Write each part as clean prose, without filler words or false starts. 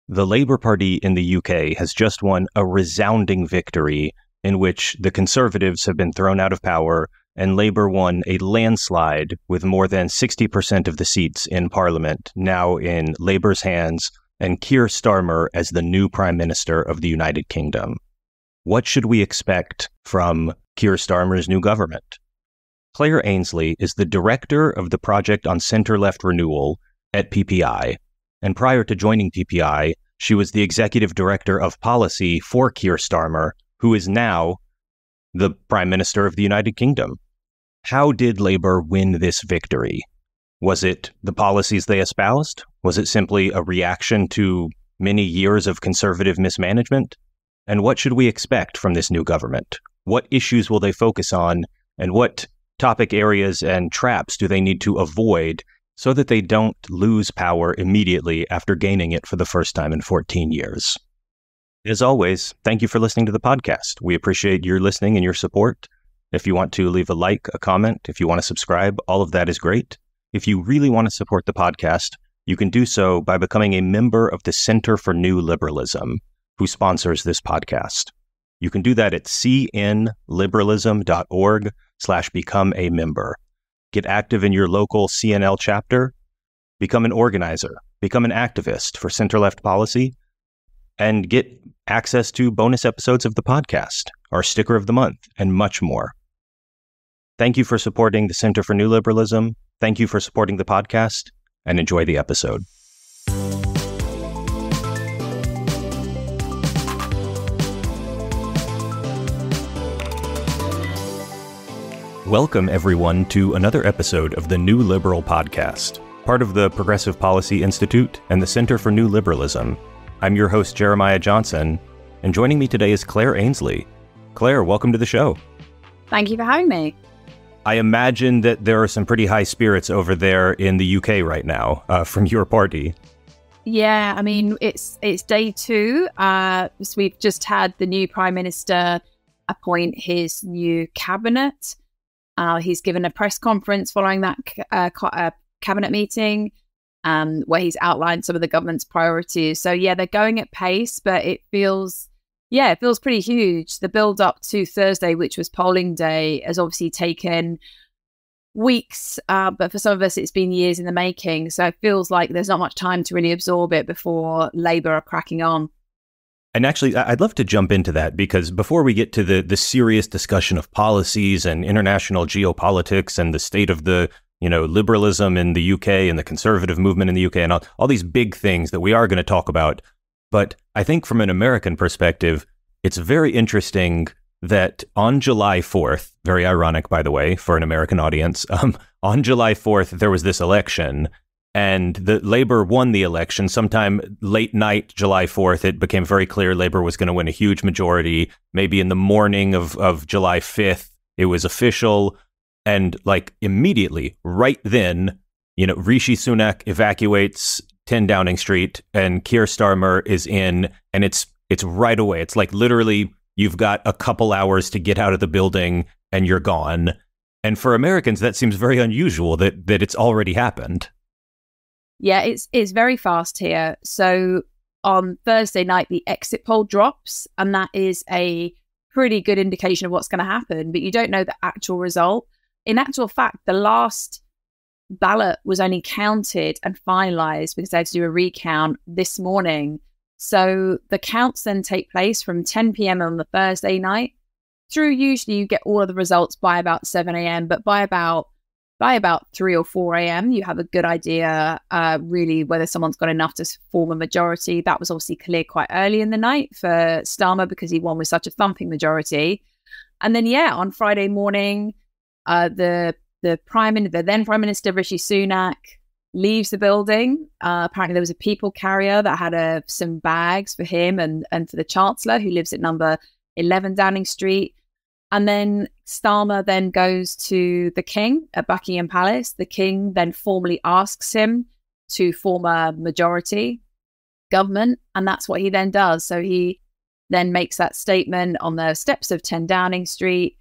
The Labour Party in the UK has just won a resounding victory in which the Conservatives have been thrown out of power and Labour won a landslide with more than 60% of the seats in Parliament now in Labour's hands and Keir Starmer as the new Prime Minister of the United Kingdom. What should we expect from Keir Starmer's new government? Claire Ainsley is the director of the Project on Centre-Left Renewal at PPI. And prior to joining PPI, she was the executive director of policy for Keir Starmer, who is now the Prime Minister of the United Kingdom. How did Labour win this victory? Was it the policies they espoused? Was it simply a reaction to many years of Conservative mismanagement? And what should we expect from this new government? What issues will they focus on? And what topic areas and traps do they need to avoid so that they don't lose power immediately after gaining it for the first time in 14 years? As always, thank you for listening to the podcast. We appreciate your listening and your support. If you want to leave a like, a comment, if you want to subscribe, all of that is great. If you really want to support the podcast, you can do so by becoming a member of the Center for New Liberalism, who sponsors this podcast. You can do that at cnliberalism.org/become a member. Get active in your local CNL chapter, become an organizer, become an activist for center-left policy, and get access to bonus episodes of the podcast, our sticker of the month, and much more. Thank you for supporting the Center for New Liberalism. Thank you for supporting the podcast, and enjoy the episode. Welcome, everyone, to another episode of the New Liberal Podcast, part of the Progressive Policy Institute and the Center for New Liberalism. I'm your host, Jeremiah Johnson, and joining me today is Claire Ainsley. Claire, welcome to the show. Thank you for having me. I imagine that there are some pretty high spirits over there in the UK right now from your party. Yeah, I mean, it's day two. So we've just had the new Prime Minister appoint his new cabinet. He's given a press conference following that cabinet meeting where he's outlined some of the government's priorities. So yeah, they're going at pace, but it feels pretty huge. The build up to Thursday, which was polling day, has obviously taken weeks, but for some of us, it's been years in the making. So it feels like there's not much time to really absorb it before Labour are cracking on. And actually, I'd love to jump into that, because before we get to the serious discussion of policies and international geopolitics and the state of the liberalism in the UK and the conservative movement in the UK and all these big things that we are going to talk about. But I think from an American perspective, it's very interesting that on July 4th, very ironic, by the way, for an American audience, on July 4th, there was this election. And the Labour won the election sometime late night, July 4th. It became very clear Labour was going to win a huge majority. Maybe in the morning of July 5th, it was official. And like immediately, right then, Rishi Sunak evacuates 10 Downing Street and Keir Starmer is in. And it's right away. It's like literally you've got a couple hours to get out of the building and you're gone. And for Americans, that seems very unusual that it's already happened. Yeah, it's very fast here. So on Thursday night, the exit poll drops, and that is a pretty good indication of what's going to happen, but you don't know the actual result. In actual fact, the last ballot was only counted and finalized because they had to do a recount this morning. So the counts then take place from 10 p.m. on the Thursday night through. Usually you get all of the results by about 7 a.m., but by about 3 or 4 a.m., you have a good idea, really, whether someone's got enough to form a majority. That was obviously clear quite early in the night for Starmer because he won with such a thumping majority. And then, yeah, on Friday morning, the then Prime Minister Rishi Sunak leaves the building. Apparently, there was a people carrier that had some bags for him and for the Chancellor, who lives at number 11 Downing Street. And then Starmer then goes to the King at Buckingham Palace. The King then formally asks him to form a majority government. And that's what he then does. So he then makes that statement on the steps of 10 Downing Street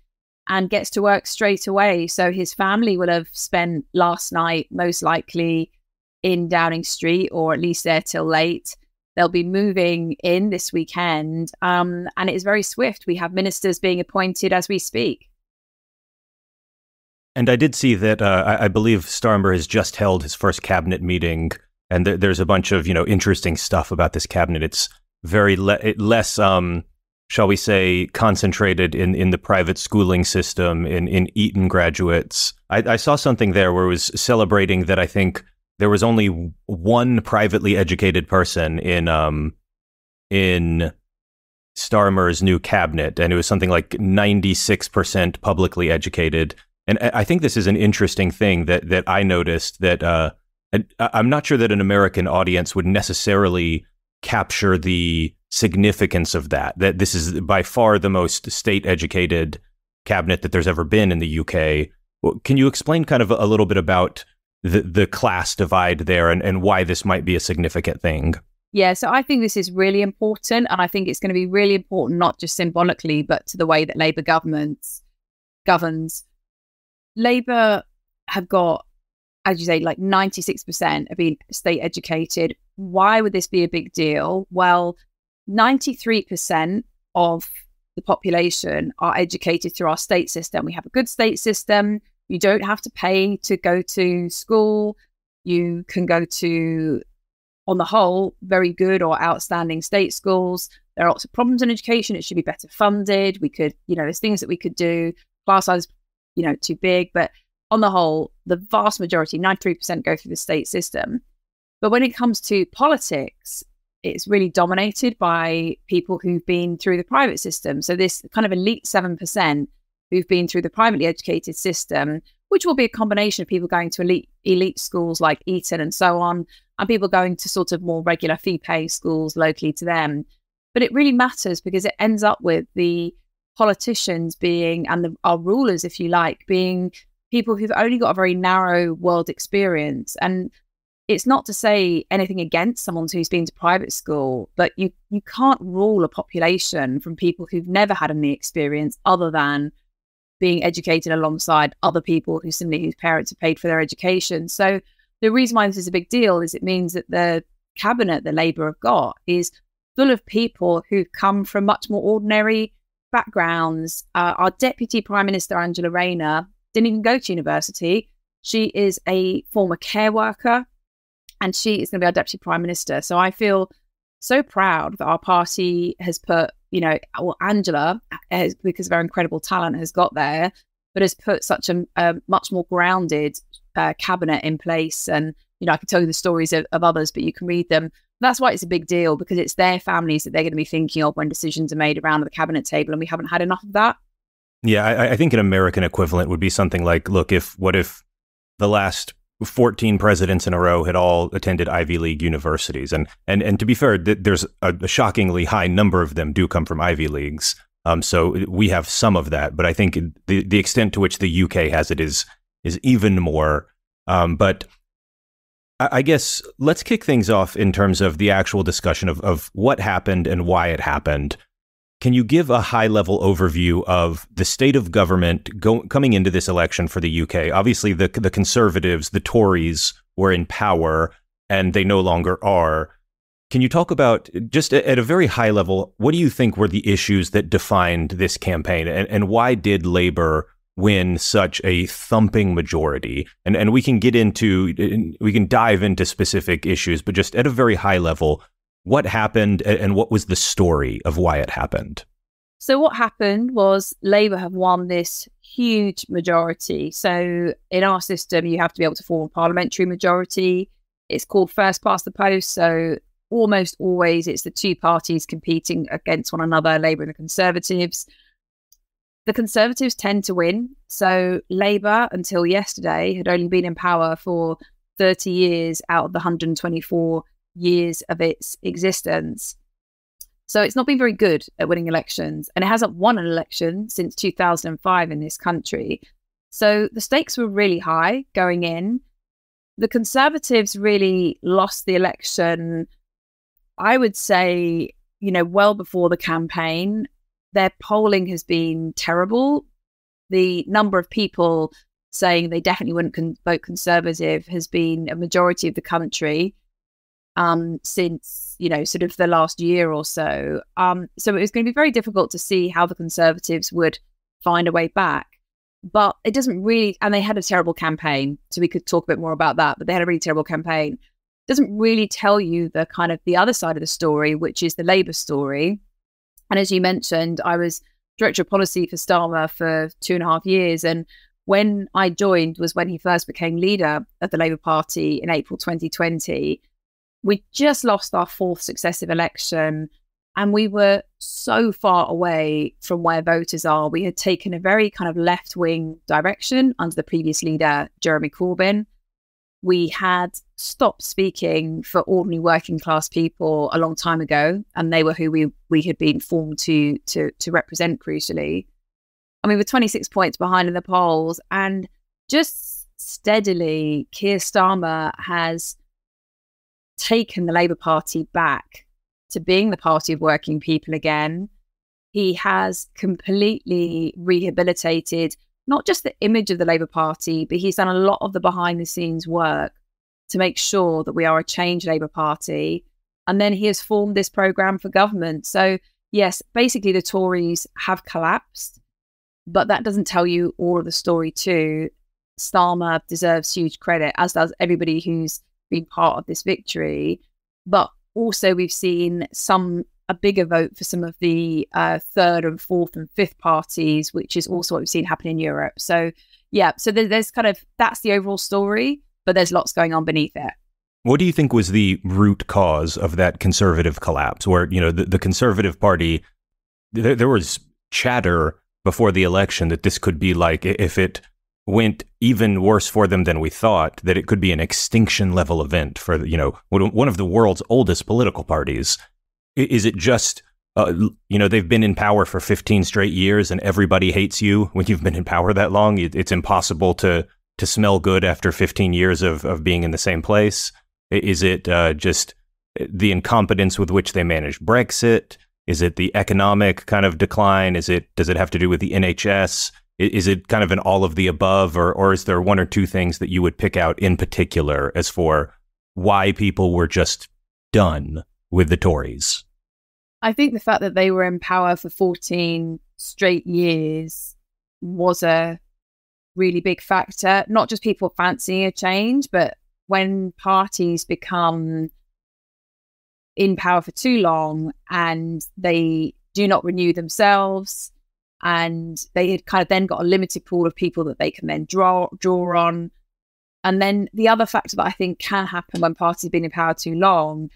and gets to work straight away. So his family will have spent last night most likely in Downing Street, or at least there till late. They'll be moving in this weekend, and it is very swift. We have ministers being appointed as we speak. And I did see that I believe Starmer has just held his first cabinet meeting, and there's a bunch of interesting stuff about this cabinet. It's very less, shall we say, concentrated in the private schooling system, in Eton graduates. I saw something there where it was celebrating that I think there was only one privately educated person in Starmer's new cabinet, and it was something like 96% publicly educated. And I think this is an interesting thing that I noticed, that I'm not sure that an American audience would necessarily capture the significance of that this is by far the most state-educated cabinet that there's ever been in the UK. Can you explain kind of a little bit about the class divide there and why this might be a significant thing? Yeah, so I think this is really important, and I think it's going to be really important not just symbolically, but to the way that Labour governs. Labour have got, as you say, like 96% of being state educated. Why would this be a big deal? Well, 93% of the population are educated through our state system. We have a good state system. You don't have to pay to go to school. You can go to, on the whole, very good or outstanding state schools. There are lots of problems in education. It should be better funded. We could, there's things that we could do. Class size, too big. But on the whole, the vast majority, 93%, go through the state system. But when it comes to politics, it's really dominated by people who've been through the private system. So this kind of elite 7% who've been through the privately educated system, which will be a combination of people going to elite schools like Eton and so on, and people going to sort of more regular fee-paying schools locally to them. But it really matters because it ends up with the politicians being, and our rulers, if you like, being people who've only got a very narrow world experience. And it's not to say anything against someone who's been to private school, but you can't rule a population from people who've never had any experience other than being educated alongside other people whose parents have paid for their education. So the reason why this is a big deal is it means that the cabinet that Labour have got is full of people who've come from much more ordinary backgrounds. Our Deputy Prime Minister, Angela Rayner, didn't even go to university. She is a former care worker, and she is going to be our Deputy Prime Minister. So I feel so proud that our party has put, Angela, because of her incredible talent, has got there, but has put such a much more grounded cabinet in place. And, I can tell you the stories of others, but you can read them. That's why it's a big deal, because it's their families that they're going to be thinking of when decisions are made around the cabinet table, and we haven't had enough of that. Yeah, I think an American equivalent would be something like, look, what if the last 14 presidents in a row had all attended Ivy League universities? And to be fair, there's a shockingly high number of them do come from Ivy Leagues. So we have some of that, but I think the extent to which the UK has it is even more. But I guess let's kick things off in terms of the actual discussion of what happened and why it happened. Can you give a high-level overview of the state of government coming into this election for the UK? Obviously, the Conservatives, the Tories, were in power, and they no longer are. Can you talk about, just at a very high level, what do you think were the issues that defined this campaign, and why did Labour win such a thumping majority? And we can dive into specific issues, but just at a very high level, what happened and what was the story of why it happened? So what happened was Labour have won this huge majority. So in our system, you have to be able to form a parliamentary majority. It's called first past the post. So almost always it's the two parties competing against one another, Labour and the Conservatives. The Conservatives tend to win. So Labour, until yesterday, had only been in power for 30 years out of the 124 years of its existence. So it's not been very good at winning elections, and it hasn't won an election since 2005 in this country. So the stakes were really high going in. The Conservatives really lost the election, I would say, well before the campaign. Their polling has been terrible. The number of people saying they definitely wouldn't vote Conservative has been a majority of the country. since, sort of the last year or so. So it was going to be very difficult to see how the Conservatives would find a way back. But it doesn't really, and they had a terrible campaign, so we could talk a bit more about that, but they had a really terrible campaign. It doesn't really tell you the kind of the other side of the story, which is the Labour story. And as you mentioned, I was Director of Policy for Starmer for 2.5 years. And when I joined was when he first became leader of the Labour Party in April 2020. We just lost our 4th successive election, and we were so far away from where voters are. We had taken a very kind of left-wing direction under the previous leader, Jeremy Corbin. We had stopped speaking for ordinary working class people a long time ago, and they were who we had been formed to represent, crucially. And we were 26 points behind in the polls, and just steadily, Keir Starmer has taken the Labour Party back to being the party of working people again. He has completely rehabilitated not just the image of the Labour Party, but he's done a lot of the behind the scenes work to make sure that we are a change Labour Party. And then he has formed this programme for government. So yes, basically the Tories have collapsed, but that doesn't tell you all of the story too. Starmer deserves huge credit, as does everybody who's been part of this victory. But also we've seen a bigger vote for some of the 3rd and 4th and 5th parties, which is also what we've seen happen in Europe. So yeah, so there's kind of, that's the overall story, but there's lots going on beneath it. What do you think was the root cause of that Conservative collapse, where, the Conservative Party, there was chatter before the election that this could be like, if it went even worse for them than we thought, that it could be an extinction level event for, one of the world's oldest political parties. Is it just, they've been in power for 15 straight years and everybody hates you when you've been in power that long? It's impossible to smell good after 15 years of being in the same place? Is it just the incompetence with which they managed Brexit? Is it the economic kind of decline? Does it have to do with the NHS? Is it kind of an all of the above, or is there one or two things that you would pick out in particular as for why people were just done with the Tories? I think the fact that they were in power for 14 straight years was a really big factor. Not just people fancying a change, but when parties become in power for too long and they do not renew themselves, and they had kind of then got a limited pool of people that they can then draw on. And then the other factor that I think can happen when parties have been in power too long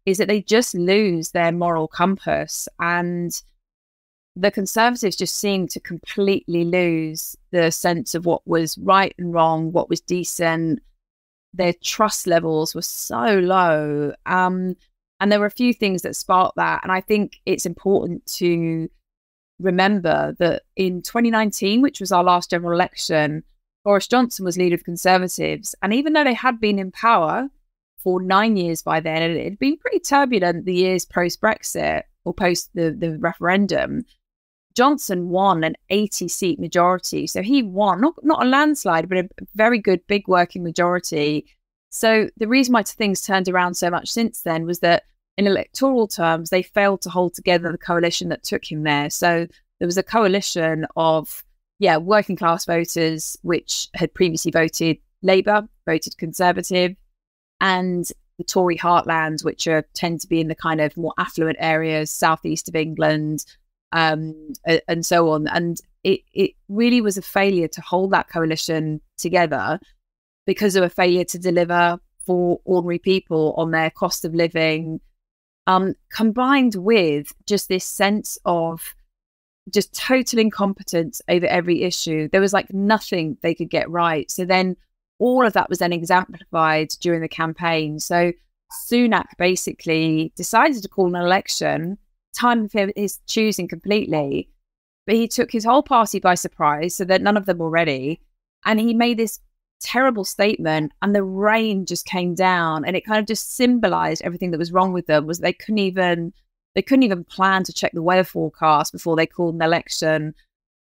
is that they just lose their moral compass. And the Conservatives just seem to completely lose the sense of what was right and wrong, what was decent. Their trust levels were so low. And there were a few things that sparked that. And I think it's important to remember that in 2019, which was our last general election, Boris Johnson was leader of Conservatives. And even though they had been in power for 9 years by then, and it had been pretty turbulent the years post-Brexit or post the referendum, Johnson won an 80-seat majority. So he won, not a landslide, but a very good big working majority. So the reason why things turned around so much since then was that in electoral terms, they failed to hold together the coalition that took him there. So there was a coalition of, working class voters, which had previously voted Labour, voted Conservative, and the Tory heartlands, which tend to be in the kind of more affluent areas, southeast of England, and so on. And it really was a failure to hold that coalition together because of a failure to deliver for ordinary people on their cost of living, combined with just this sense of just total incompetence over every issue. There was like nothing they could get right. So then all of that was then exemplified during the campaign. So Sunak basically decided to call an election, time for his choosing completely, but he took his whole party by surprise so that none of them were ready. And he made this terrible statement, and the rain just came down, and it kind of just symbolized everything that was wrong with them. Was they couldn't even plan to check the weather forecast before they called an election.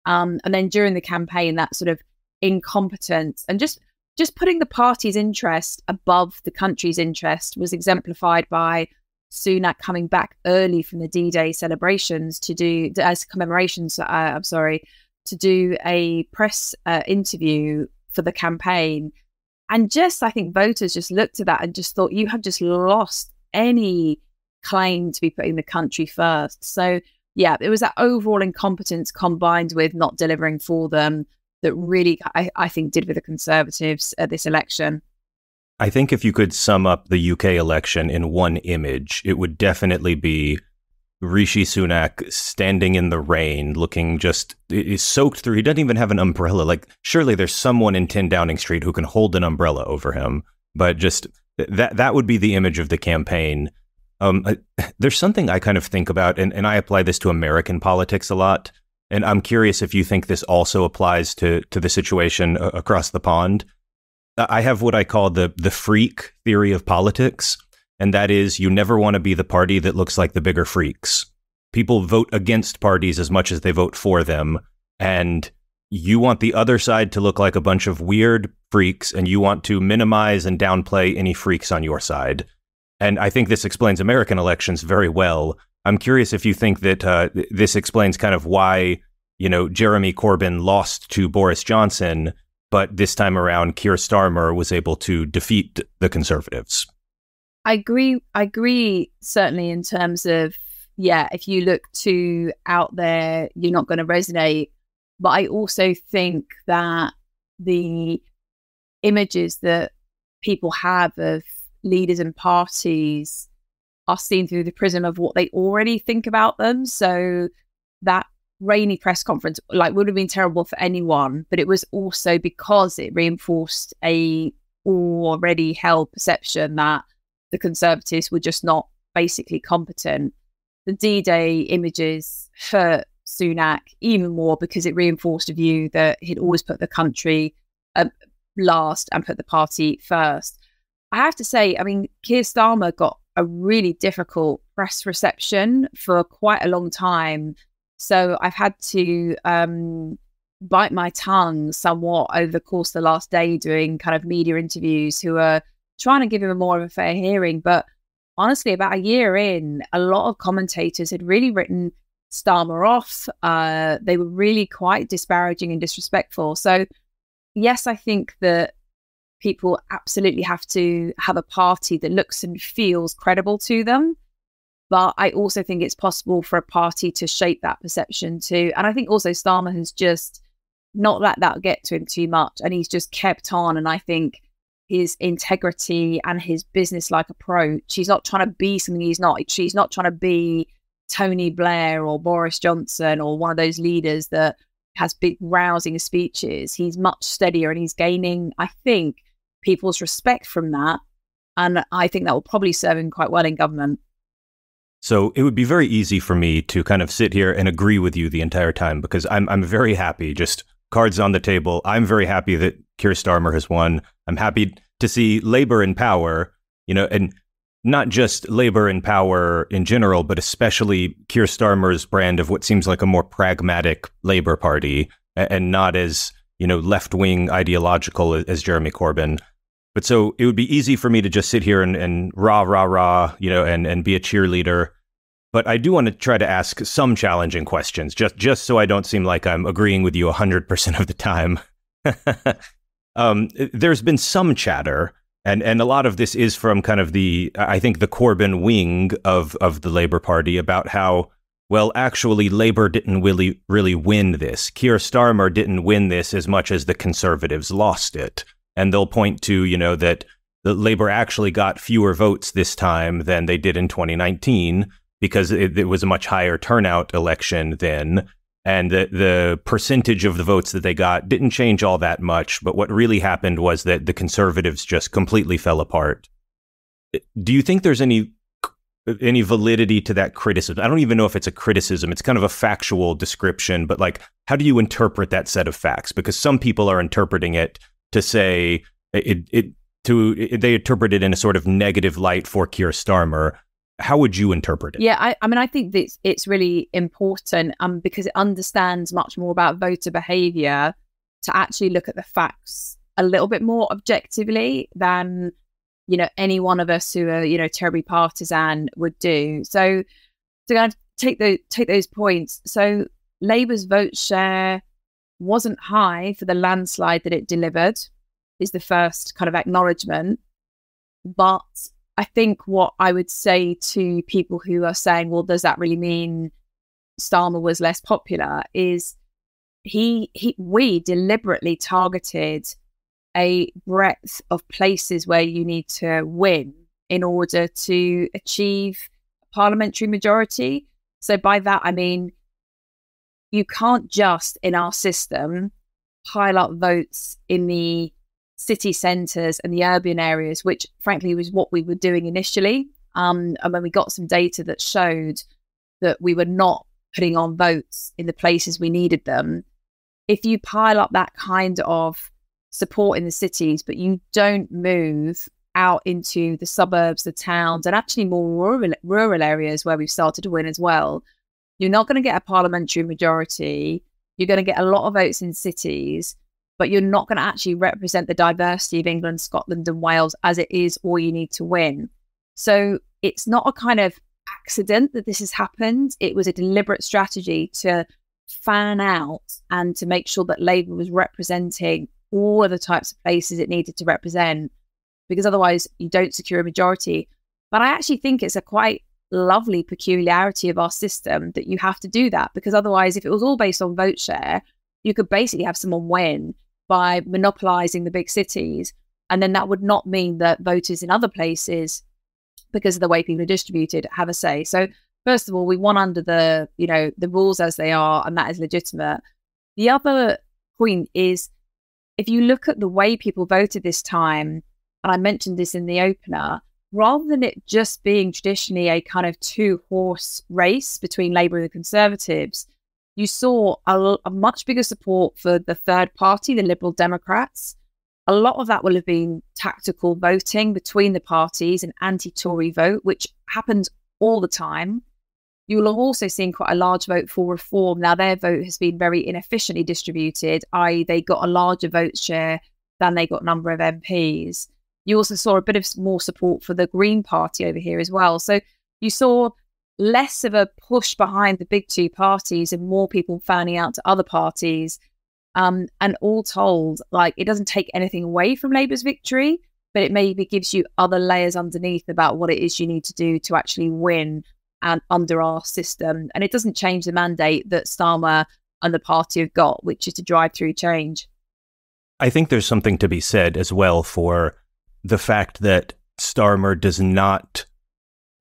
And then during the campaign, that sort of incompetence and just just putting the party's interest above the country's interest was exemplified by Sunak coming back early from the D-Day celebrations to do, as commemorations, to do a press interview for the campaign. And just, I think voters just looked at that and just thought, you have just lost any claim to be putting the country first. So yeah, it was that overall incompetence combined with not delivering for them that really, I think, did with the Conservatives at this election. I think if you could sum up the UK election in one image, it would definitely be Rishi Sunak standing in the rain, looking just is soaked through. He doesn't even have an umbrella. Like, surely there's someone in 10 Downing Street who can hold an umbrella over him. But just that would be the image of the campaign. There's something I kind of think about, and I apply this to American politics a lot. And I'm curious if you think this also applies to the situation across the pond. I have what I call the freak theory of politics. And that is, you never want to be the party that looks like the bigger freaks. People vote against parties as much as they vote for them. And you want the other side to look like a bunch of weird freaks, and you want to minimize and downplay any freaks on your side. And I think this explains American elections very well. I'm curious if you think that this explains kind of why, Jeremy Corbyn lost to Boris Johnson, but this time around, Keir Starmer was able to defeat the Conservatives. I agree, certainly in terms of, if you look too out there, you're not going to resonate. But I also think that the images that people have of leaders and parties are seen through the prism of what they already think about them. So that rainy press conference, would have been terrible for anyone, but it was also because it reinforced a already held perception that the Conservatives were just not basically competent. The D-Day images hurt Sunak even more because it reinforced a view that he'd always put the country last and put the party first. I have to say, Keir Starmer got a really difficult press reception for quite a long time. So I've had to bite my tongue somewhat over the course of the last day doing kind of media interviews who are trying to give him more of a fair hearing. But honestly, about a year in, a lot of commentators had really written Starmer off. They were really quite disparaging and disrespectful. So yes, I think that people absolutely have to have a party that looks and feels credible to them. But I also think it's possible for a party to shape that perception too. And I think also Starmer has just not let that get to him too much. And he's just kept on. And I think his integrity and his business-like approach, he's not trying to be something he's not. She's not trying to be Tony Blair or Boris Johnson or one of those leaders that has big rousing speeches. He's much steadier and he's gaining, I think, people's respect from that. And I think that will probably serve him quite well in government. So it would be very easy for me to kind of sit here and agree with you the entire time, because I'm very happy, just cards on the table. I'm very happy that Keir Starmer has won. I'm happy to see Labour in power, and not just Labour in power in general, but especially Keir Starmer's brand of what seems like a more pragmatic Labour Party and not as, left-wing ideological as Jeremy Corbyn. But so it would be easy for me to just sit here and rah, rah, rah, and be a cheerleader. But I do want to try to ask some challenging questions, just so I don't seem like I'm agreeing with you 100% of the time. There's been some chatter, and a lot of this is from kind of the Corbyn wing of the Labour Party about how, well, actually, Labour didn't really win this. Keir Starmer didn't win this as much as the Conservatives lost it. And they'll point to, that the Labour actually got fewer votes this time than they did in 2019 because it was a much higher turnout election then. And the percentage of the votes that they got didn't change all that much. But what really happened was that the Conservatives just completely fell apart. Do you think there's any validity to that criticism? I don't even know if it's a criticism. It's kind of a factual description. But how do you interpret that set of facts? Because some people are interpreting it to say they interpret it in a sort of negative light for Keir Starmer. How would you interpret it? Yeah, I think that it's really important because it understands much more about voter behaviour to actually look at the facts a little bit more objectively than, any one of us who are, terribly partisan would do. So to kind of take those points. So Labour's vote share wasn't high for the landslide that it delivered, is the first kind of acknowledgement. But I think what I would say to people who are saying, well, does that really mean Starmer was less popular, is we deliberately targeted a breadth of places where you need to win in order to achieve a parliamentary majority. So by that, I mean, you can't just, in our system, pile up votes in the city centres and the urban areas, which frankly was what we were doing initially. And when we got some data that showed that we were not putting on votes in the places we needed them, if you pile up that kind of support in the cities, but you don't move out into the suburbs, the towns, and actually more rural areas where we've started to win as well, you're not going to get a parliamentary majority. You're going to get a lot of votes in cities, but you're not going to actually represent the diversity of England, Scotland, and Wales as it is all you need to win. So it's not a kind of accident that this has happened. It was a deliberate strategy to fan out and to make sure that Labour was representing all of the types of places it needed to represent, because otherwise you don't secure a majority. But I actually think it's a quite lovely peculiarity of our system that you have to do that, because otherwise, if it was all based on vote share, you could basically have someone win by monopolising the big cities, and then that would not mean that voters in other places, because of the way people are distributed, have a say. So first of all, we won under the rules as they are, and that is legitimate. The other point is, if you look at the way people voted this time, and I mentioned this in the opener, rather than it just being traditionally a kind of two-horse race between Labour and the Conservatives, you saw a much bigger support for the third party, the Liberal Democrats. A lot of that will have been tactical voting between the parties, an anti-Tory vote, which happens all the time. You will have also seen quite a large vote for reform. Now, their vote has been very inefficiently distributed, i.e. they got a larger vote share than they got number of MPs. You also saw a bit of more support for the Green Party over here as well. So you saw less of a push behind the big two parties and more people fanning out to other parties. And all told, it doesn't take anything away from Labour's victory, but it maybe gives you other layers underneath about what it is you need to do to actually win under our system. And it doesn't change the mandate that Starmer and the party have got, which is to drive through change. I think there's something to be said as well for the fact that Starmer does not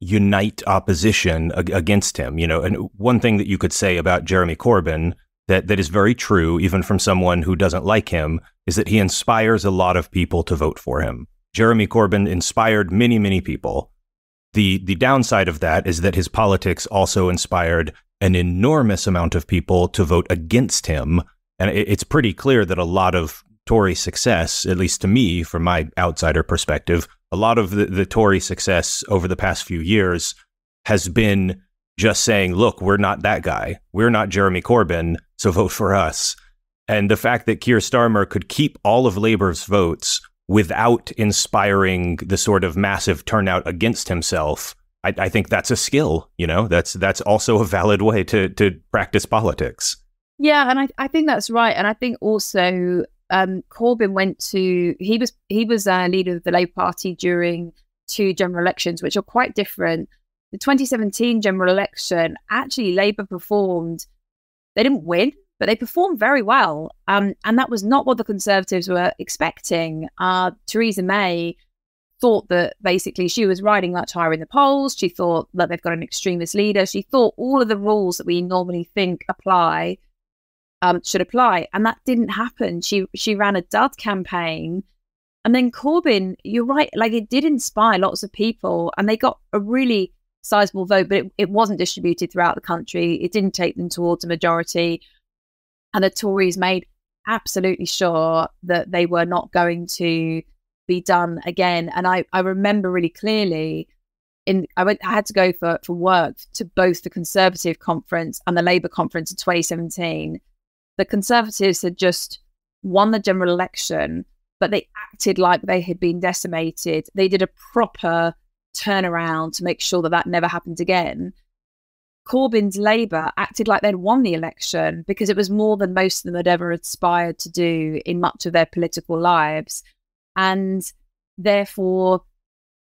unite opposition against him. And one thing that you could say about Jeremy Corbyn that is very true, even from someone who doesn't like him, is that he inspires a lot of people to vote for him. Jeremy Corbyn inspired many, many people. The downside of that is that his politics also inspired an enormous amount of people to vote against him. And it's pretty clear that a lot of Tory success, at least to me, from my outsider perspective, a lot of the Tory success over the past few years has been just saying, look, we're not that guy. We're not Jeremy Corbyn, so vote for us. And the fact that Keir Starmer could keep all of Labour's votes without inspiring the sort of massive turnout against himself, I think that's a skill. That's also a valid way to practice politics. Yeah, and I think that's right. And I think also Corbyn he was leader of the Labour Party during two general elections, which are quite different. The 2017 general election, actually Labour performed, they didn't win, but they performed very well. And that was not what the Conservatives were expecting. Theresa May thought that basically she was riding much higher in the polls. She thought that they've got an extremist leader. She thought all of the rules that we normally think apply should apply. And that didn't happen. She ran a dud campaign. And then Corbyn, you're right, it did inspire lots of people and they got a really sizable vote, but it wasn't distributed throughout the country. It didn't take them towards a majority. And the Tories made absolutely sure that they were not going to be done again. And I remember really clearly, I had to go for work to both the Conservative conference and the Labour conference in 2017. The Conservatives had just won the general election. but they acted like they had been decimated. They did a proper turnaround to make sure that that never happened again. Corbyn's Labour acted like they'd won the election because it was more than most of them had ever aspired to do in much of their political lives. And therefore,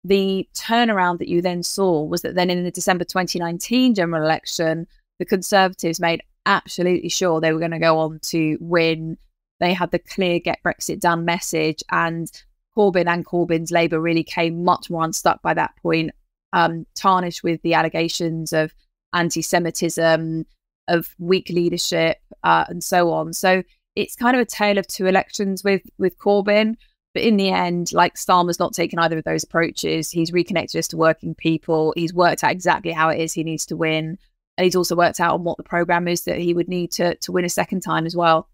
the turnaround that you then saw was that then in the December 2019 general election, the Conservatives made absolutely sure they were going to go on to win. They had the clear get Brexit done message, and Corbyn and Corbyn's Labour really came much more unstuck by that point, tarnished with the allegations of anti-Semitism, of weak leadership, and so on. So it's kind of a tale of two elections with Corbyn. But in the end, like, Starmer's not taken either of those approaches. He's reconnected us to working people. He's worked out exactly how it is he needs to win. And he's also worked out on what the programme is that he would need to win a second time as well.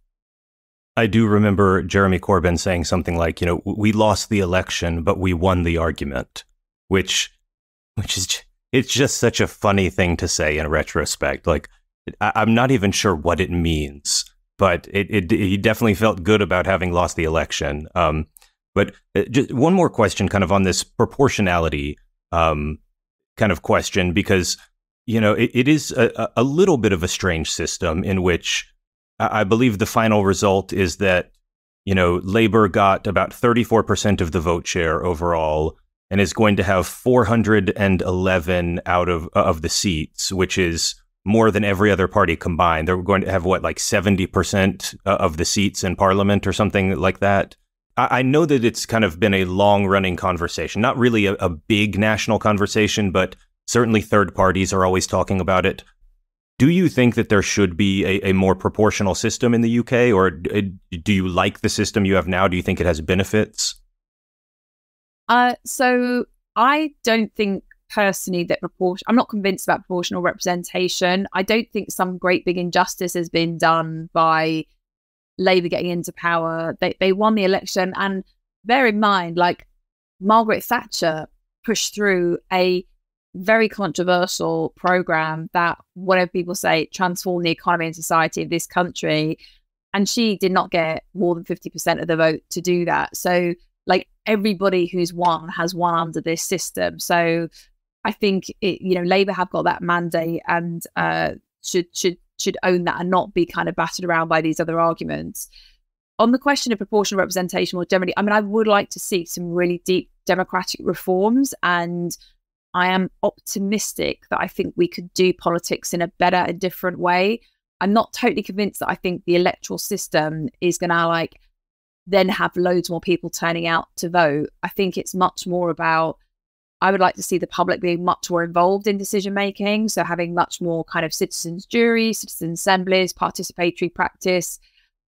I do remember Jeremy Corbyn saying something like, we lost the election, but we won the argument, which is, it's just such a funny thing to say in retrospect. Like, I'm not even sure what it means, but he definitely felt good about having lost the election. But just one more question kind of on this proportionality kind of question, because, it is a little bit of a strange system in which I believe the final result is that, Labour got about 34% of the vote share overall and is going to have 411 out of the seats, which is more than every other party combined. They're going to have, 70% of the seats in Parliament or something like that. I know that it's kind of been a long-running conversation, not really a big national conversation, but certainly third parties are always talking about it. Do you think that there should be a more proportional system in the UK, or do you like the system you have now? Do you think it has benefits? So I don't think personally that I'm not convinced about proportional representation. I don't think some great big injustice has been done by Labour getting into power. They won the election, and bear in mind, like, Margaret Thatcher pushed through a very controversial programme that, whatever people say, transformed the economy and society of this country, and she did not get more than 50% of the vote to do that. So, like, everybody who's won has won under this system. So I think Labour have got that mandate and should own that and not be kind of battered around by these other arguments. On the question of proportional representation more generally, I mean, I would like to see some really deep democratic reforms, and I am optimistic that I think we could do politics in a better and different way. I'm not totally convinced that I think the electoral system is going to then have loads more people turning out to vote. I think it's much more about, I would like to see the public being much more involved in decision making. So having much more kind of citizens' juries, citizen assemblies, participatory practice.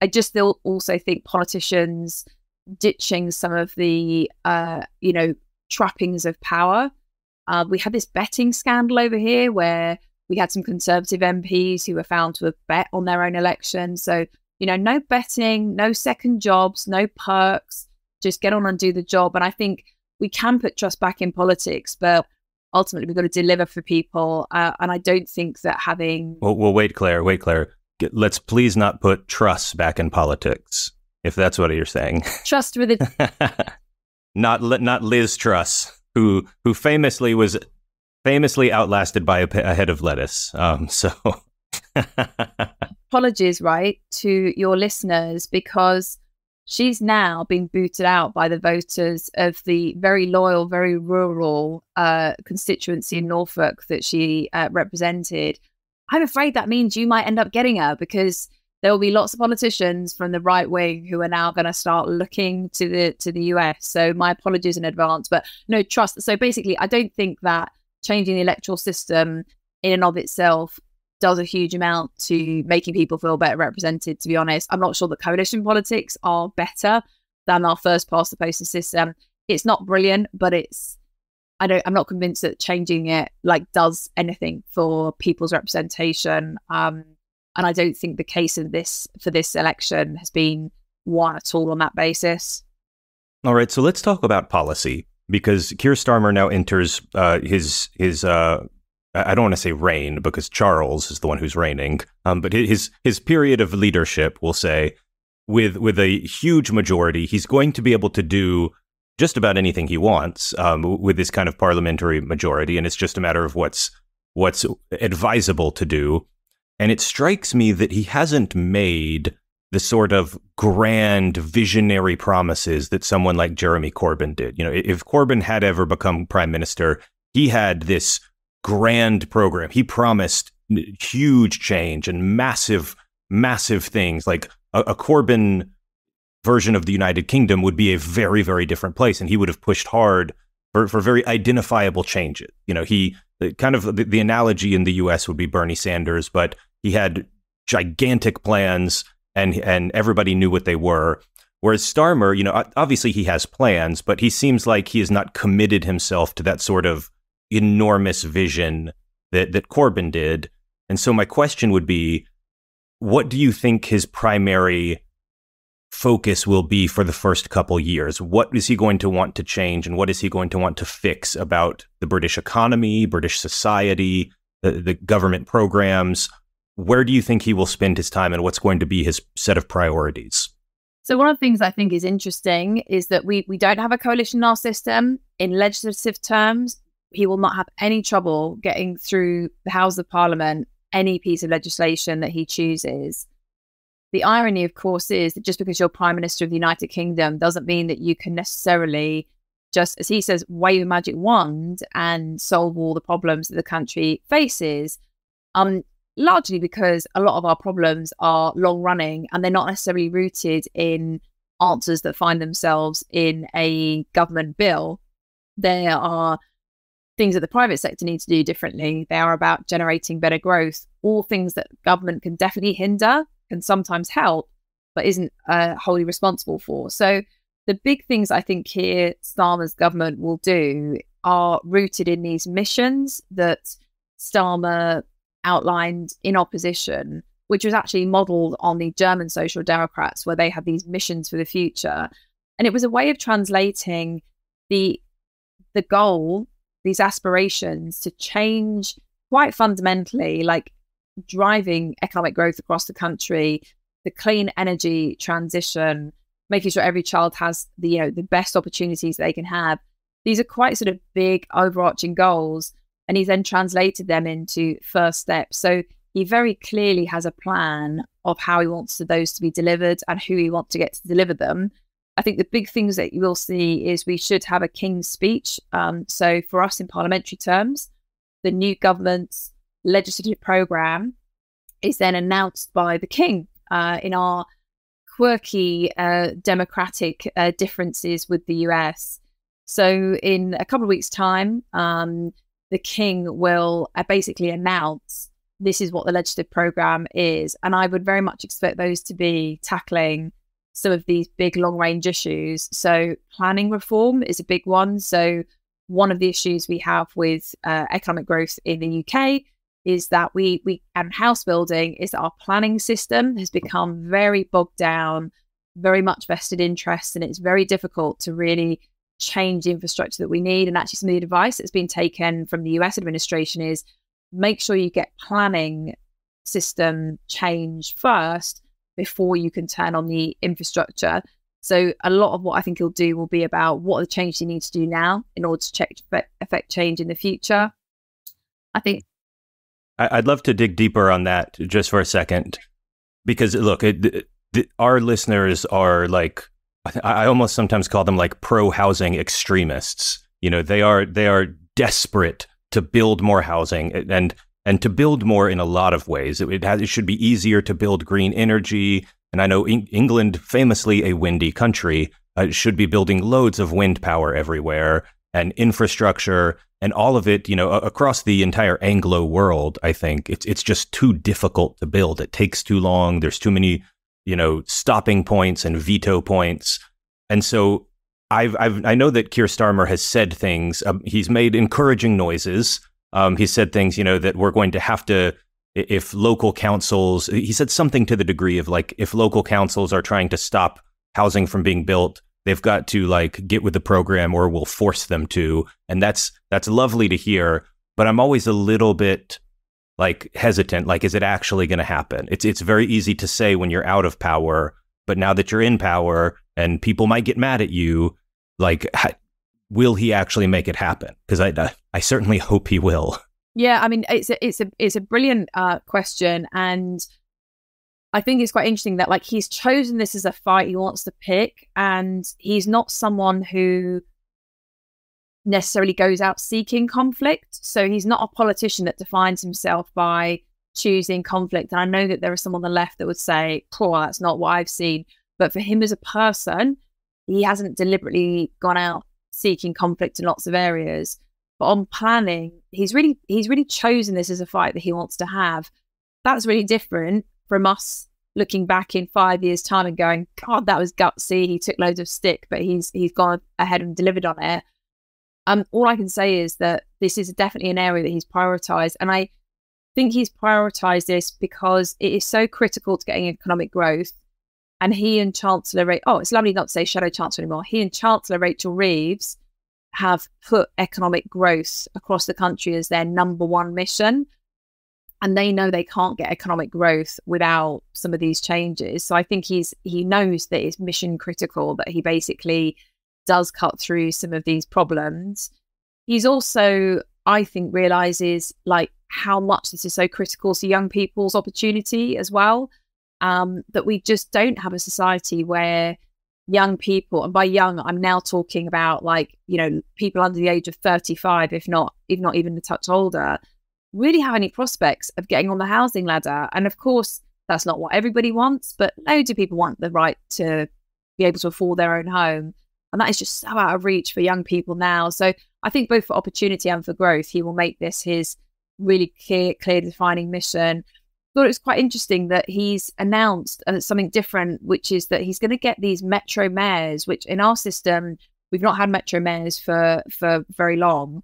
I just also think politicians ditching some of the, trappings of power. We had this betting scandal over here where we had some Conservative MPs who were found to have bet on their own election. So, no betting, no second jobs, no perks, just get on and do the job. And I think we can put trust back in politics, but ultimately we've got to deliver for people. And I don't think that having... Well, wait, Claire. Let's please not put trust back in politics, if that's what you're saying. Trust with it. Not Liz Truss, who famously was outlasted by a head of lettuce. So apologies, right, to your listeners, because she's now been booted out by the voters of the very loyal, very rural constituency in Norfolk that she represented. I'm afraid that means you might end up getting her, because there will be lots of politicians from the right wing who are now going to start looking to the US. So my apologies in advance, but no, trust. So basically, I don't think that changing the electoral system in and of itself does a huge amount to making people feel better represented, to be honest. I'm not sure that coalition politics are better than our first past the post system. It's not brilliant, but I'm not convinced that changing it does anything for people's representation. And I don't think the case for this election has been won at all on that basis. All right, so let's talk about policy, because Keir Starmer now enters his I don't want to say reign, because Charles is the one who's reigning, but his period of leadership, we'll say, with a huge majority, he's going to be able to do just about anything he wants with this kind of parliamentary majority, and it's just a matter of what's advisable to do. And it strikes me that he hasn't made the sort of grand visionary promises that someone like Jeremy Corbyn did. You know, if Corbyn had ever become prime minister, he had this grand program. He promised huge change and massive things. Like a Corbyn version of the United Kingdom would be a very, very different place, and he would have pushed hard for very identifiable changes. You know, he kind of the analogy in the US would be Bernie Sanders, but he had gigantic plans and everybody knew what they were. Whereas Starmer, you know, obviously he has plans, but he seems like he has not committed himself to that sort of enormous vision that Corbyn did. And so my question would be, what do you think his primary focus will be for the first couple years? What is he going to want to change, and what is he going to want to fix about the British economy, British society, the government programs? Where do you think he will spend his time, and what's going to be his set of priorities? So one of the things I think is interesting is that we don't have a coalition in our system. In legislative terms, he will not have any trouble getting through the House of Parliament any piece of legislation that he chooses. The irony, of course, is that just because you're Prime Minister of the United Kingdom doesn't mean that you can necessarily just, as he says, wave a magic wand and solve all the problems that the country faces. Largely because a lot of our problems are long running and they're not necessarily rooted in answers that find themselves in a government bill. There are things that the private sector needs to do differently. They are about generating better growth, all things that government can definitely hinder, can sometimes help, but isn't wholly responsible for. So the big things I think here Starmer's government will do are rooted in these missions that Starmer outlined in opposition, which was actually modelled on the German Social Democrats, where they had these missions for the future. And it was a way of translating the goal, these aspirations to change quite fundamentally, like driving economic growth across the country, the clean energy transition, making sure every child has the best opportunities they can have. These are quite sort of big overarching goals. And he then translated them into first steps. So he very clearly has a plan of how he wants those to be delivered and who he wants to get to deliver them. I think the big things that you will see is we should have a King's speech. So for us in parliamentary terms, the new government's legislative programme is then announced by the King in our quirky democratic differences with the US. So in a couple of weeks' time, the King will basically announce this is what the legislative programme is. And I would very much expect those to be tackling some of these big long-range issues. So planning reform is a big one. So one of the issues we have with economic growth in the UK is that and house building is that our planning system has become very bogged down, very much vested interest, and it's very difficult to really change the infrastructure that we need. And actually some of the advice that's been taken from the US administration is make sure you get planning system change first before you can turn on the infrastructure. So a lot of what I think he'll do will be about what are the changes he needs to do now in order to affect change in the future. I think I'd love to dig deeper on that just for a second, because look, our listeners are like, I almost sometimes call them like pro-housing extremists. You know, they are desperate to build more housing and to build more in a lot of ways. It should be easier to build green energy. And I know England, famously a windy country, should be building loads of wind power everywhere and infrastructure and all of it, you know, across the entire Anglo world. I think it's just too difficult to build. It takes too long. There's too many, you know, stopping points and veto points. And so I know that Keir Starmer has said things. He's made encouraging noises. He said things, you know, that we're going to have to, if local councils, he said something to the degree of like, if local councils are trying to stop housing from being built, they've got to like get with the program or we'll force them to. And that's lovely to hear. But I'm always a little bit like hesitant, like, is it actually going to happen? It's very easy to say when you're out of power, but now that you're in power and people might get mad at you, like, will he actually make it happen? Because I certainly hope he will. Yeah, I mean, it's a brilliant question, and I think it's quite interesting that, like, he's chosen this as a fight he wants to pick, and he's not someone who necessarily goes out seeking conflict. So he's not a politician that defines himself by choosing conflict. And I know that there are some on the left that would say, "Cool, that's not what I've seen." But for him as a person, he hasn't deliberately gone out seeking conflict in lots of areas. But on planning, he's really chosen this as a fight that he wants to have. That's really different from us looking back in 5 years' time and going, "God, that was gutsy. He took loads of stick, but he's gone ahead and delivered on it." All I can say is that this is definitely an area that he's prioritised, and I think he's prioritised this because it is so critical to getting economic growth. And he and Chancellor, it's lovely not to say Shadow Chancellor anymore. He and Chancellor Rachel Reeves have put economic growth across the country as their #1 mission. And they know they can't get economic growth without some of these changes. So I think he knows that it's mission critical that he basically does cut through some of these problems. He's also, I think, realizes like how much this is so critical to young people's opportunity as well. That we just don't have a society where young people, and by young, I'm now talking about, like, you know, people under the age of 35, if not even a touch older, really have any prospects of getting on the housing ladder. And of course, that's not what everybody wants, but loads of people want the right to be able to afford their own home. And that is just so out of reach for young people now. So I think both for opportunity and for growth, he will make this his really clear defining mission. I thought it was quite interesting that he's announced something different, which is that he's going to get these metro mayors, which in our system, we've not had metro mayors for very long.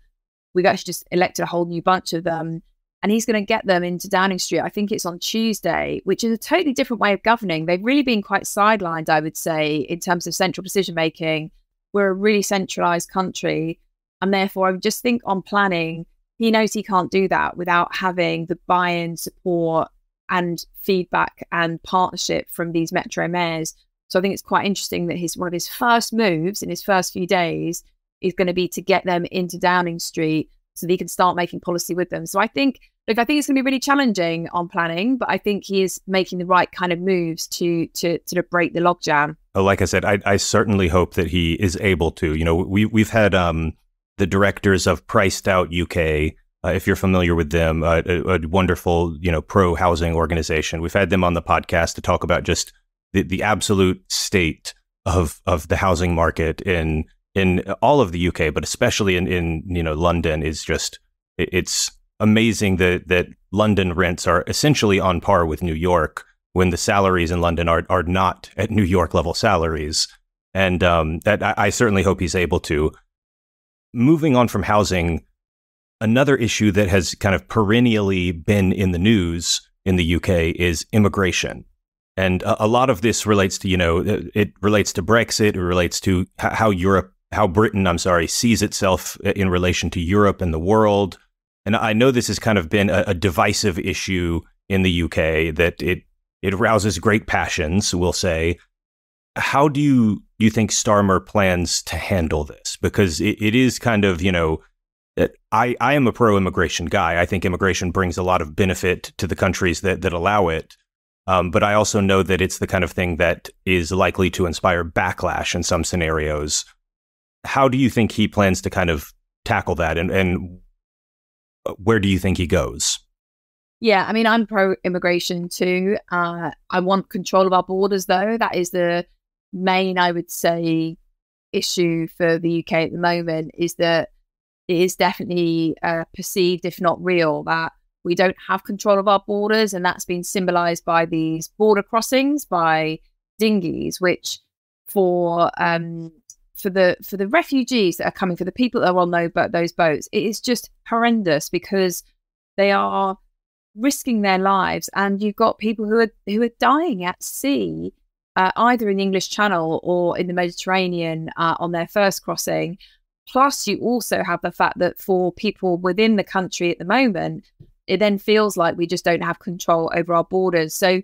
We've actually just elected a whole new bunch of them. And he's going to get them into Downing Street. I think it's on Tuesday, which is a totally different way of governing. They've really been quite sidelined, I would say, in terms of central decision making. We're a really centralised country. And therefore, I just think on planning, he knows he can't do that without having the buy-in, support and feedback and partnership from these metro mayors. So I think it's quite interesting that one of his first moves in his first few days is going to be to get them into Downing Street so that he can start making policy with them. So I think it's going to be really challenging on planning, but I think he is making the right kind of moves to break the logjam. Oh, like I said, I certainly hope that he is able to. You know, we've had the directors of Priced Out UK, if you're familiar with them, a wonderful, you know, pro-housing organization. We've had them on the podcast to talk about just the absolute state of the housing market in all of the UK, but especially in you know, London is just, it's amazing that London rents are essentially on par with New York when the salaries in London are not at New York level salaries. And that I certainly hope he's able to. Moving on from housing, another issue that has kind of perennially been in the news in the UK is immigration. And a lot of this relates to, you know, it relates to Brexit, it relates to how Britain, sees itself in relation to Europe and the world. And I know this has kind of been a divisive issue in the UK, that it rouses great passions, we'll say. How do you think Starmer plans to handle this? Because it is kind of, you know, I am a pro-immigration guy. I think immigration brings a lot of benefit to the countries that allow it. But I also know that it's the kind of thing that is likely to inspire backlash in some scenarios. How do you think he plans to kind of tackle that? And where do you think he goes? Yeah, I mean, I'm pro-immigration too. I want control of our borders, though. That is the main, I would say, issue for the UK at the moment, is that it is definitely perceived, if not real, that we don't have control of our borders. And that's been symbolised by these border crossings, by dinghies, which for the refugees that are coming, for the people that are on those boats, it is just horrendous because they are risking their lives, and you've got people who are dying at sea, either in the English Channel or in the Mediterranean on their first crossing. Plus, you also have the fact that for people within the country at the moment, it then feels like we just don't have control over our borders. So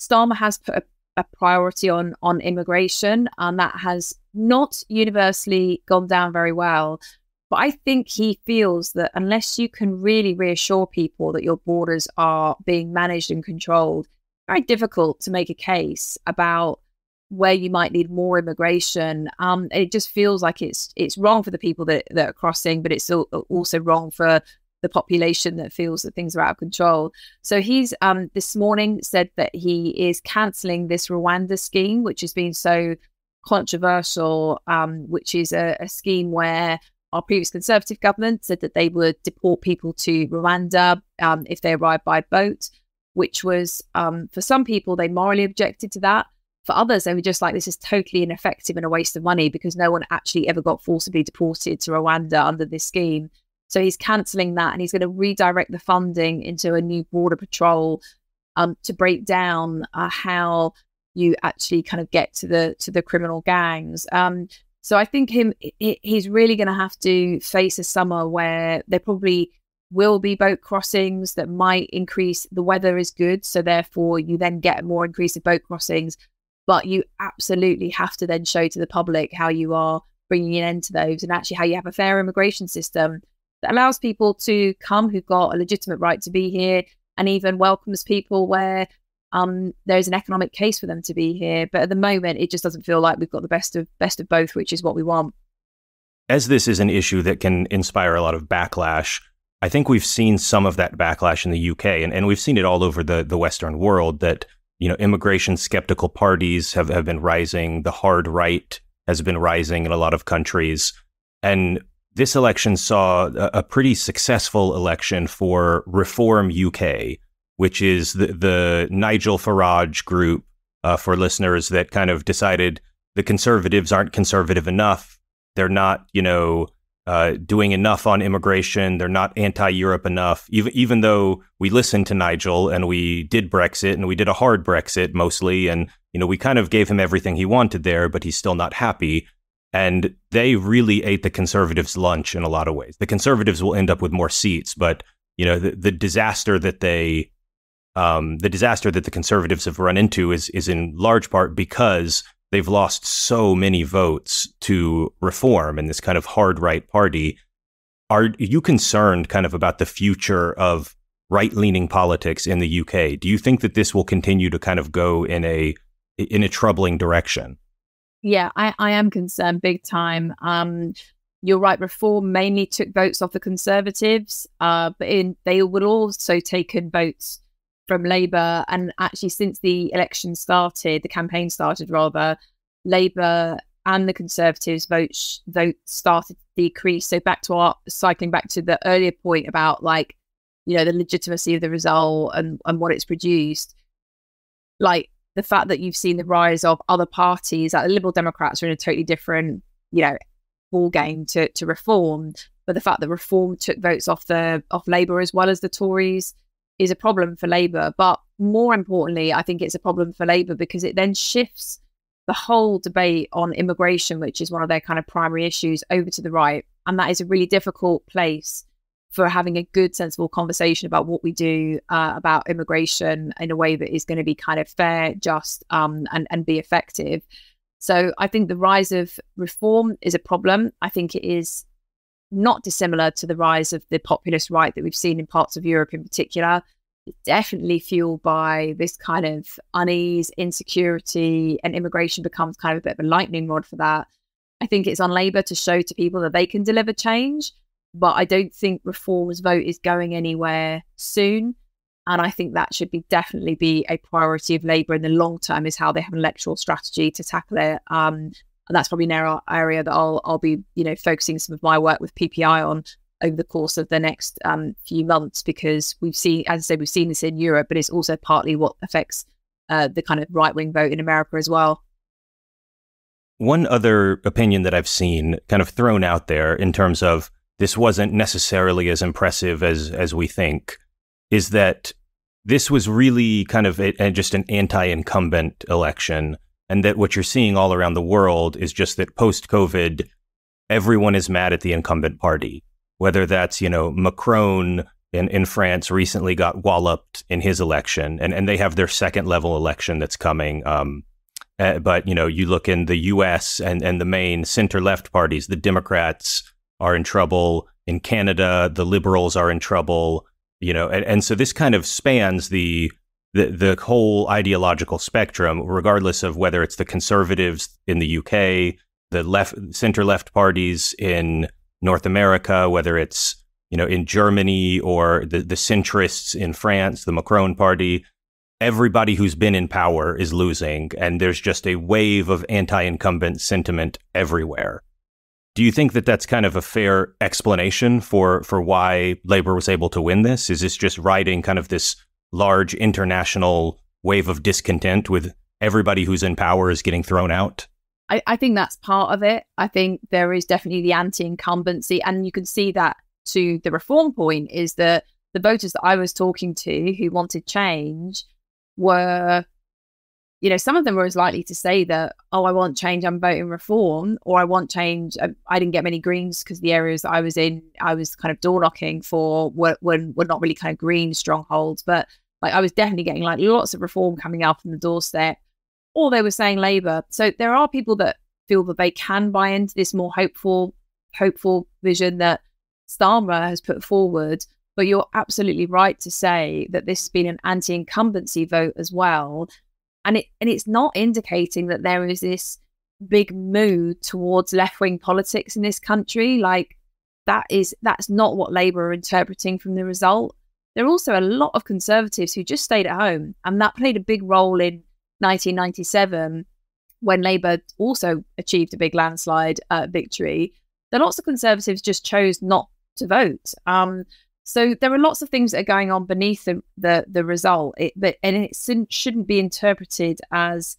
Starmer has put a priority on immigration, and that has not universally gone down very well. But I think he feels that unless you can really reassure people that your borders are being managed and controlled, very difficult to make a case about where you might need more immigration. It just feels like it's wrong for the people that are crossing, but it's also wrong for the population that feels that things are out of control. So he's this morning said that he is cancelling this Rwanda scheme, which has been so controversial, which is a scheme where our previous Conservative government said that they would deport people to Rwanda if they arrived by boat, which was, for some people, they morally objected to that. For others, they were just like, this is totally ineffective and a waste of money because no one actually ever got forcibly deported to Rwanda under this scheme. So he's cancelling that, and he's going to redirect the funding into a new border patrol to break down how you actually kind of get to the criminal gangs. So I think he's really going to have to face a summer where there probably will be boat crossings that might increase. The weather is good, so therefore you then get more increase of boat crossings. But you absolutely have to then show to the public how you are bringing an end to those, and actually how you have a fair immigration system that allows people to come who've got a legitimate right to be here, and even welcomes people where there's an economic case for them to be here. But at the moment, it just doesn't feel like we've got the best of both, which is what we want. As this is an issue that can inspire a lot of backlash, I think we've seen some of that backlash in the UK, and we've seen it all over the Western world, that immigration skeptical parties have been rising. The hard right has been rising in a lot of countries. And this election saw a pretty successful election for Reform UK, which is the Nigel Farage group, for listeners, that kind of decided the Conservatives aren't conservative enough. They're not, doing enough on immigration. They're not anti-Europe enough, even though we listened to Nigel and we did Brexit, and we did a hard Brexit mostly. And, we kind of gave him everything he wanted there, but he's still not happy. And they really ate the Conservatives' lunch in a lot of ways. The Conservatives will end up with more seats, but, the disaster that the Conservatives have run into is in large part because they've lost so many votes to Reform and this kind of hard right party. Are you concerned kind of about the future of right-leaning politics in the UK? Do you think that this will continue to kind of go in a troubling direction? Yeah, I am concerned big time. You're right, Reform mainly took votes off the Conservatives, but they would also taken votes from Labour. And actually, since the election started, the campaign started rather, Labour and the Conservatives votes started to decrease. So cycling back to the earlier point about the legitimacy of the result and what it's produced, like the fact that you've seen the rise of other parties, like the Liberal Democrats are in a totally different, ball game to Reform. But the fact that Reform took votes off Labour as well as the Tories is a problem for Labour. But more importantly, I think it's a problem for Labour because it then shifts the whole debate on immigration, which is one of their kind of primary issues, over to the right. And that is a really difficult place for having a good, sensible conversation about what we do about immigration in a way that is going to be kind of fair, just, and be effective. So I think the rise of Reform is a problem. I think it is not dissimilar to the rise of the populist right that we've seen in parts of Europe in particular. It's definitely fueled by this kind of unease, insecurity, and immigration becomes kind of a bit of a lightning rod for that. I think it's on Labour to show to people that they can deliver change, but I don't think Reform's vote is going anywhere soon. And I think that should definitely be a priority of Labour in the long term, is how they have an electoral strategy to tackle it. And that's probably an area that I'll be, focusing some of my work with PPI on over the course of the next few months, because we've seen, as I said, we've seen this in Europe, but it's also partly what affects the kind of right-wing vote in America as well. One other opinion that I've seen kind of thrown out there in terms of this wasn't necessarily as impressive as we think is that this was really kind of just an anti-incumbent election, and that what you're seeing all around the world is just that post-COVID, everyone is mad at the incumbent party, whether that's, Macron in France recently got walloped in his election, and they have their second level election that's coming. But, you look in the US and the main center left parties, the Democrats are in trouble. In Canada, the Liberals are in trouble, and so this kind of spans the whole ideological spectrum, regardless of whether it's the Conservatives in the UK, the center left parties in North America, whether it's, in Germany, or the centrists in France, the Macron party. Everybody who's been in power is losing, and there's just a wave of anti-incumbent sentiment everywhere. Do you think that that's kind of a fair explanation for why Labour was able to win this? Is this just riding kind of this large international wave of discontent with everybody who's in power is getting thrown out? I think that's part of it. I think there is definitely the anti-incumbency, and you can see that to the reform point, is that the voters that I was talking to who wanted change were, some of them were as likely to say that, oh, I want change, I'm voting reform, or I want change. I didn't get many Greens because the areas that I was in, I was kind of door knocking for were not really kind of Green strongholds, but like I was definitely getting like lots of reform coming up on the doorstep, or they were saying Labour. So there are people that feel that they can buy into this more hopeful vision that Starmer has put forward. But you're absolutely right to say that this has been an anti-incumbency vote as well. And it's not indicating that there is this big mood towards left-wing politics in this country. Like that's not what Labour are interpreting from the result. There are also a lot of Conservatives who just stayed at home, and that played a big role in 1997 when Labour also achieved a big landslide victory. There are lots of Conservatives just chose not to vote. So there are lots of things that are going on beneath the result, and it shouldn't be interpreted as,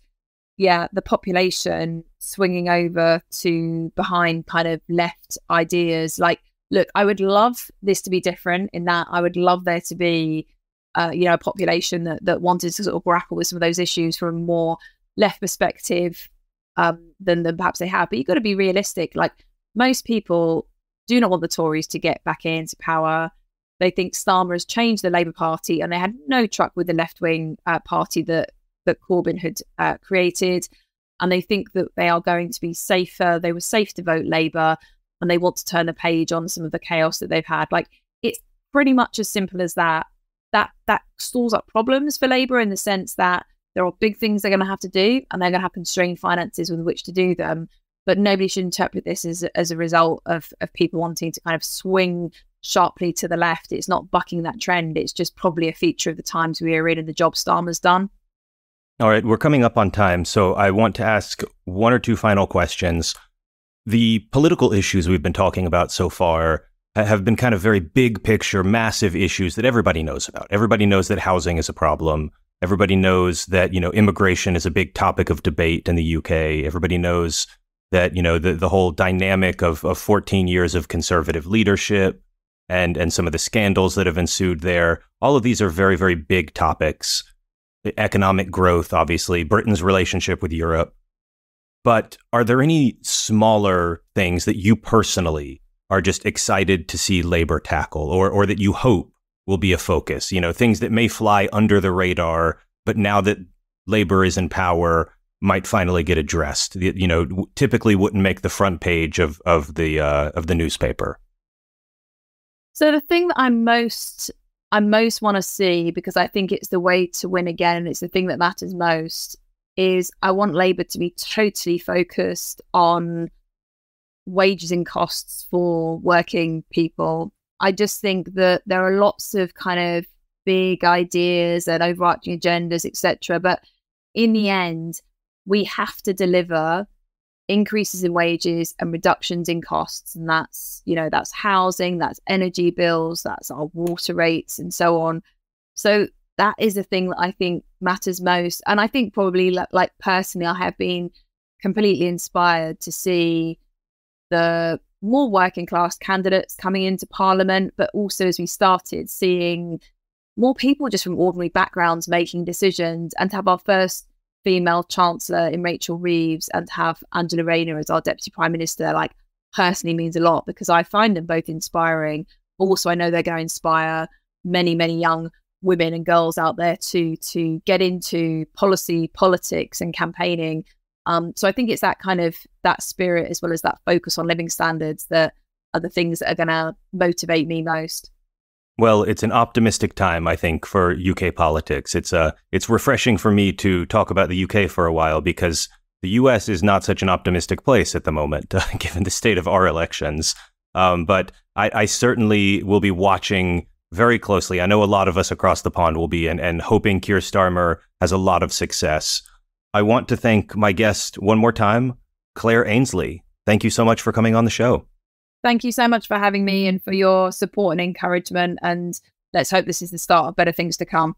the population swinging over to behind kind of left ideas. Like, look, I would love this to be different in that I would love there to be, a population that wanted to sort of grapple with some of those issues from a more left perspective than perhaps they have. But you've got to be realistic. Like, most people do not want the Tories to get back into power. They think Starmer has changed the Labour Party, and they had no truck with the left-wing party that Corbin had created. And they think that they are going to be safer. They were safe to vote Labour, and they want to turn the page on some of the chaos that they've had. Like, it's pretty much as simple as that. That stalls up problems for Labour in the sense that there are big things they're going to have to do, and they're going to have constrained finances with which to do them. But nobody should interpret this as a result of people wanting to kind of swing sharply to the left. It's not bucking that trend. It's just probably a feature of the times we are in and the job Starmer's done. All right, we're coming up on time, so I want to ask one or two final questions. The political issues we've been talking about so far have been kind of very big picture, massive issues that everybody knows about. Everybody knows that housing is a problem. Everybody knows that, immigration is a big topic of debate in the UK. Everybody knows that, the whole dynamic of 14 years of Conservative leadership and some of the scandals that have ensued there. All of these are very, very big topics. Economic growth, obviously, Britain's relationship with Europe. But are there any smaller things that you personally are just excited to see Labour tackle, or that you hope will be a focus? Things that may fly under the radar, but now that Labour is in power, might finally get addressed. Typically wouldn't make the front page of the newspaper. So the thing that I most want to see, because I think it's the way to win again, and it's the thing that matters most, is I want Labour to be totally focused on wages and costs for working people. I just think that there are lots of kind of big ideas and overarching agendas, etc. But in the end, we have to deliver increases in wages and reductions in costs. And that's, that's housing, that's energy bills, that's our water rates and so on. So that is the thing that I think matters most. And I think probably like personally, I have been completely inspired to see the more working class candidates coming into Parliament, but also as we started seeing more people just from ordinary backgrounds making decisions, and to have our first female chancellor in Rachel Reeves and to have Angela Rayner as our deputy prime minister, like, personally means a lot, because I find them both inspiring. also I know they're going to inspire many, many young women and girls out there to get into policy, politics and campaigning. So I think it's that kind of that spirit as well as that focus on living standards that are the things that are going to motivate me most. Well, it's an optimistic time, I think, for UK politics. It's refreshing for me to talk about the UK for a while because the US is not such an optimistic place at the moment, given the state of our elections. But I certainly will be watching very closely. I know a lot of us across the pond will be, and hoping Keir Starmer has a lot of success. I want to thank my guest one more time, Claire Ainsley. Thank you so much for coming on the show. Thank you so much for having me and for your support and encouragement. And let's hope this is the start of better things to come.